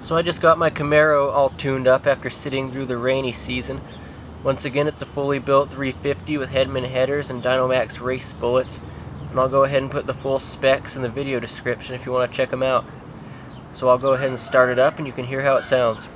So I just got my Camaro all tuned up after sitting through the rainy season. Once again, it's a fully built 350 with Hedman headers and Dynomax race bullets. And I'll go ahead and put the full specs in the video description if you want to check them out. So I'll go ahead and start it up and you can hear how it sounds.